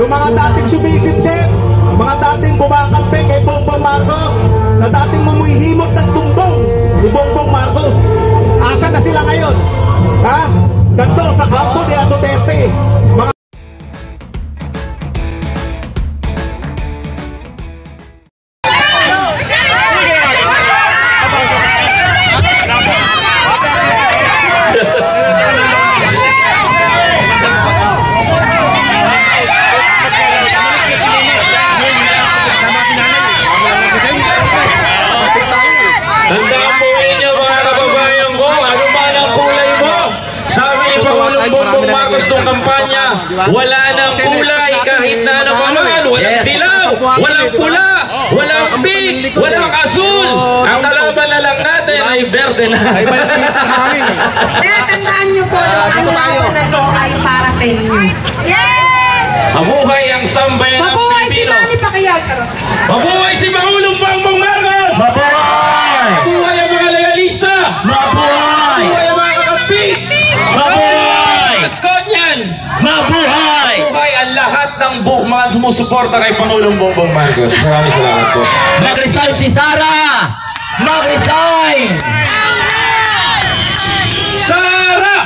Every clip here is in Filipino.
Yung mga dating sumisip-sip, mga dating bumakampi kay Bongbong Marcos, na dating mumuhimot ng tumbong ni Bongbong Marcos, asa na sila ngayon? Ha? Ganto sa kampo ni Duterte. Mga kampanya, wala nang kulay kahit na ano pa man, walang dilaw, walang pula, walang pink, walang asul. Ang kalaban na lang natin ay berde na. Kaya tandaan nyo po, ang laban na to ay para sa inyo. Yes! Mabuhay ang sambayan ng Pilipino. Mabuhay si Manny Pacquiao. Mabuhay si Pangulong Bongbong Marcos. Mabuhay! Mabuhay ang mga legalista. Mabuhay! Mabuhay ang mga kakampi. Mabuhay! Maskonyan. Mabuhay! Mabuhay ang lahat ng mga sumusuporta kay Pangulong Bongbong Marcos. Maraming salamat po. Mag-resign si Sara! Mag-resign! Sara!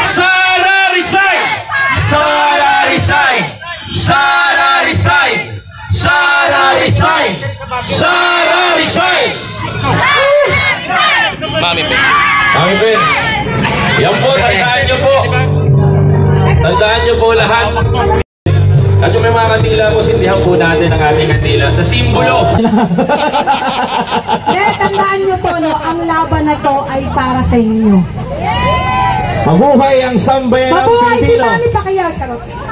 Sara resign! Sara resign! Sara resign! Sara resign! Sara resign! Mami Pen. Mami Pen. Yan po, tandaan nyo po. Tandaan nyo po lahat. At yung may mga kandila po, sindihan po natin ang ating kandila sa simbolo. Tandaan nyo po, no, ang laban na to ay para sa inyo. Mabuhay ang sambayan ng Pilipino. Mabuhay si Manny Pacquiao.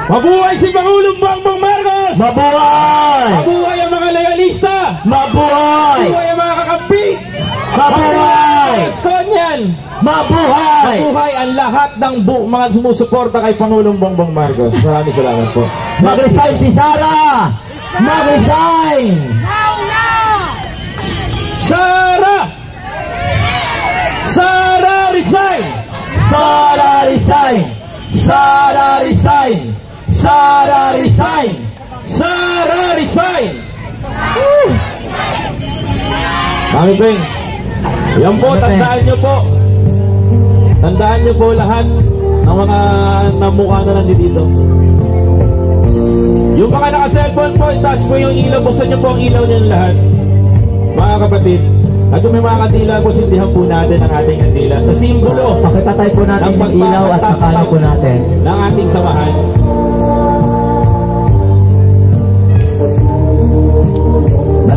Mabuhay si Pangulong Bongbong Marcos. Mabuhay! Mabuhay ang mga legalista. Mabuhay! Mabuhay ang mga kakampi. Mabuhay! Maskonyan. Mabuhay! Mabuhay ang lahat ng mga sumusuporta kay Pangulong Bongbong Marcos. Maraming salamat po. Mag-resign si Sara! Mag-resign! Sara! Sara resign! Sara resign! Sara resign! Sara resign! Sara resign! Mami Peng, yan po, tandaan nyo po. Tandaan nyo po lahat ng mga namukha na nandito. Yung mga naka-cellphone po, itaas po yung ilaw, buksan nyo po ang ilaw nyo lahat. Mga kapatid, at yung may mga kandila po, sindihan po natin ang ating kandila sa simbolo. Pakipatay po natin yung ilaw at pakala po natin ng ating samahan.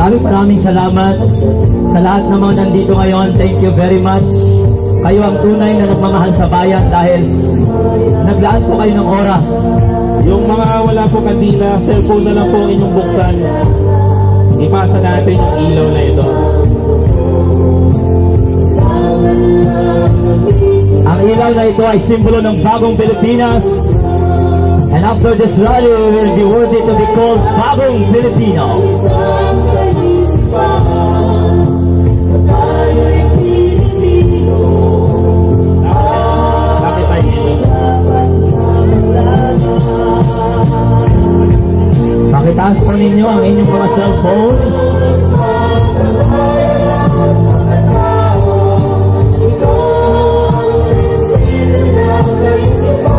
Maraming salamat sa lahat ng mga nandito ngayon. Thank you very much. Kayo ang tunay na nagmamahal sa bayan dahil naglaan po kayo ng oras. Yung mga wala po kandila, cellphone na lang po inyong buksan. Ipasa natin yung ilaw na ito. Ang ilaw na ito ay simbolo ng bagong Pilipinas. And after this rally, we will be worthy to be called Bagong Pilipino. Pakitaas po ninyo ang inyong mga cellphone.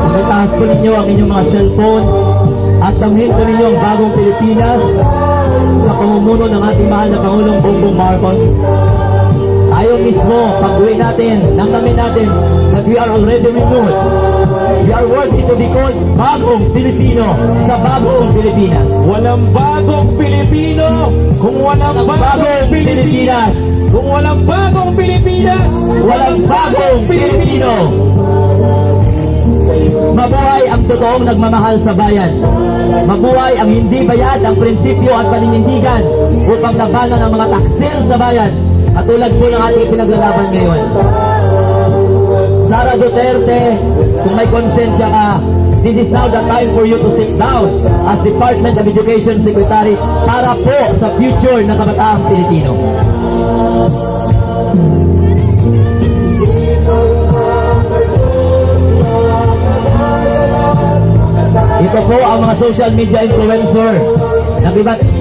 Pakitaas po ninyo ang inyong mga cellphone at damhin po ninyo ang Bagong Pilipinas sa pamumuno ng ating mahal na Pangulong Bongbong Marcos. Tayo mismo, pag-uwi natin, nanggamin natin that we are already renewed. We are worthy to be called Bagong Pilipino sa Bagong Pilipinas. Walang bagong Pilipino kung walang bagong Pilipinas. Kung walang bagong Pilipinas, walang bagong Pilipino. Mabuhay ang totoong nagmamahal sa bayan. Mabuhay ang hindi bayad ang prinsipyo at paninindigan upang labanan ang mga taksil sa bayan. Katulad po ng ating pinaglalaban ngayon. Sara Duterte, kung may konsensya ka, this is now the time for you to sit down as Department of Education Secretary para po sa future ng kabataang Pilipino. Ito po ang mga social media influencer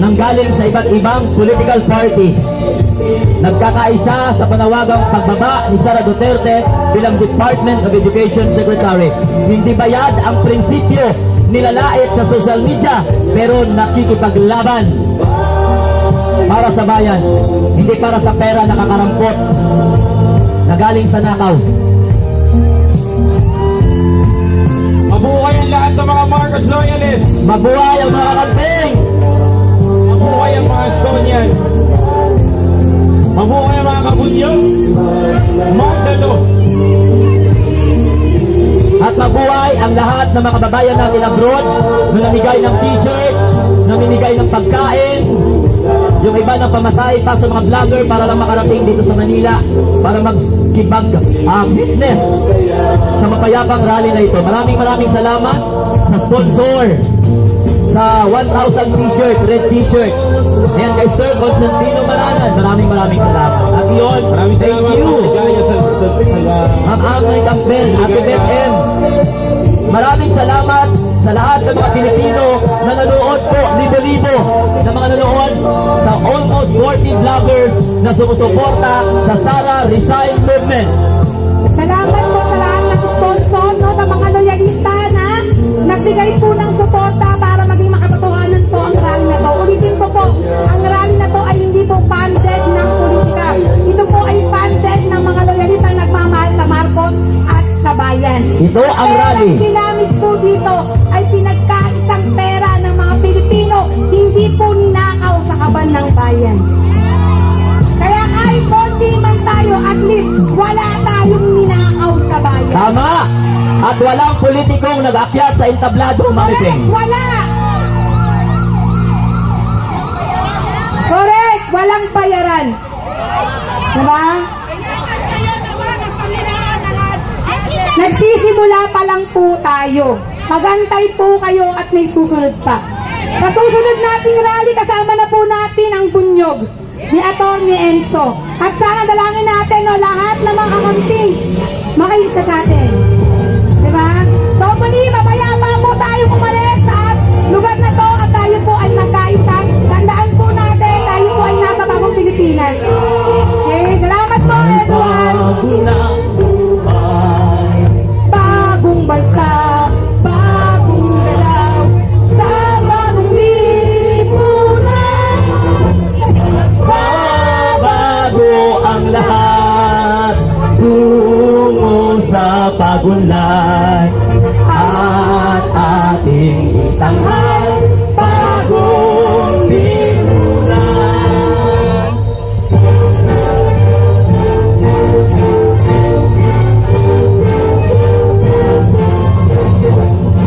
nanggaling sa iba't ibang political party. Nagkakaisa sa panawagang pagbaba ni Sara Duterte bilang Department of Education Secretary. Hindi bayad ang prinsipyo nilalait sa social media pero nakikipaglaban para sa bayan, hindi para sa pera nakakarampot na galing sa nakaw. Mabuhay ang lahat ng mga Marcos loyalists. Mabuhay ang mga kakamping. Mabuhay ang mga Estonian. Mabuhay ang mga Kabunyog. Magdalos. At mabuhay ang lahat ng mga kababayan natin abroad na namigay ng t-shirt, namimigay ng pagkain, yung iba ng pamasahe pa sa mga vlogger para lang makarating dito sa Manila para magkibag witness sa mapayapang rally na ito. Maraming salamat sa sponsor sa 1,000 t-shirt, red t-shirt. Ayan kay Sir Constantino Maranan, maraming salamat. At yun, thank you Ma'am Amay Campbell, Ate Beth M. Maraming salamat sa lahat ng mga Pilipino na nanood po, libo-libo na mga nanood sa almost 40 vloggers na sumusuporta sa Sara Resign Movement. Salamat po sa lahat ng sponsor, no, sa mga loyalista na nagbigay po ng suporta para maging makatotohanan po ang rally na to. Ulitin ko po, ang rally na to ay hindi po funded ng politika. Ito po ay funded ng mga loyalista na nagmamahal sa Marcos at sa bayan. Ito ang rally. Ang ginamit po dito ay pinagkaisang pera ng mga Pilipino, hindi po ninakaw sa kaban ng bayan. Kaya kahit konti man tayo, at least wala tayong ninakaw sa bayan. Tama! At walang politikong nag-akyat sa entablado, Maripeng. Wala! Correct! Walang bayaran. Diba? Nagsisimula pa lang po tayo. Magantay po kayo at may susunod pa. Sa susunod nating rally, kasama na po natin ang bunyog ni Atty. Enzo. At sana dalangin natin, no, lahat ng mga kakamting makaisa sa atin. Diba? So muli, mapayapa po tayo umalis sa lugar na to at tayo po ay magkaisa. Tandaan po natin, tayo po ay nasa bagong Pilipinas. Okay, salamat po everyone. Bagong bansa, bagong galaw, sa bagong lipunan. Bago ang lahat, tungo sa pagunlad at ating itanghal bagong lipunan.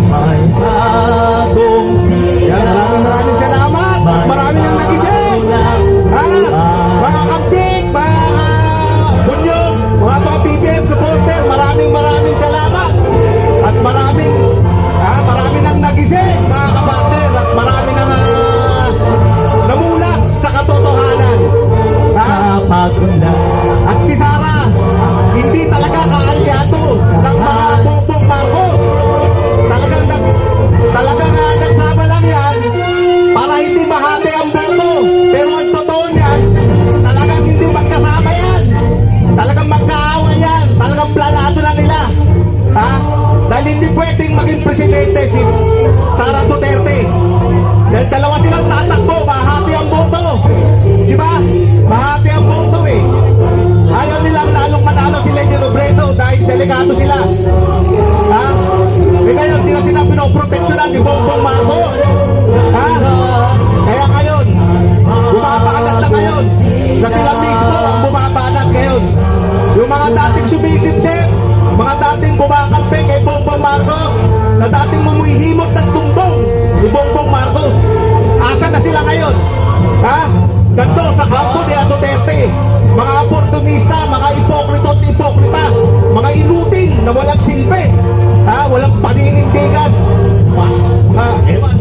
May bagong siya. Maraming salamat. Marami nang nagising. Mga kamping, mga bunyog, mga PBM supporter, maraming salamat. At marami nang nagising, mga kapartner, at marami nang namulat sa katotohanan. Sa pagunlad. At si Sara, hindi talaga kaalyado ng mga Bongbong Marcos. Talagang nagsama lang yan para hindi mahati ang boto. Pero ang totoo niyan, talagang hindi magkasama yan. Talagang magkaawa yan. Talagang planado na nila. Dahil hindi pwedeng maging presidente si Sara Duterte. Dahil dalawa silang tatakbo, mahati ang boto. Di ba? Mahati ang boto eh. Ayaw nilang manalo si Lenny Robredo dahil delikado sila. Ngayon, hindi na sila pinoproteksyonan ni Bongbong Marcos. Kaya ngayon, bumabanat na ngayon na sila mismo ang bumabanat ngayon. Yung mga dating sumisip-sip, mga dating bumakampi kay Bongbong Marcos, na dating mumuhimot ng tumbong ni Bongbong Marcos. Asa na sila ngayon? Ganto sa kampo ni Duterte. Mga oportunista, mga ipokrito at ipokrita, mga inutil na walang silbi, walang paninindigan. Ewan.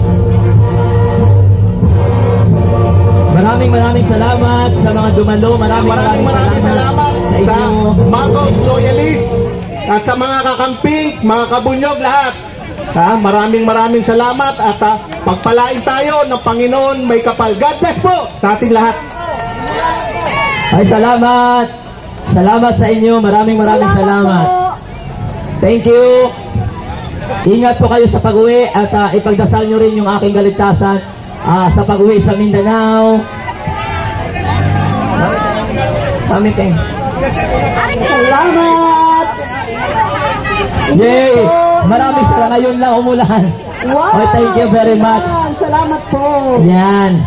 Maraming salamat sa mga dumalo. Maraming salamat sa sa inyo. Marcos loyalist at sa mga kakamping, mga kabunyog lahat. Maraming salamat at pagpalain tayo ng Panginoon may kapal. God bless po sa ating lahat. Ay, salamat. Salamat sa inyo. Maraming salamat. Thank you. Ingat po kayo sa pag-uwi at ipagdasal nyo rin yung aking kaligtasan sa pag-uwi sa Mindanao. Salamat! Yay! Maraming salamat. Ngayon lang umulan. Wow! Oh, thank you very much. Salamat po. Yan.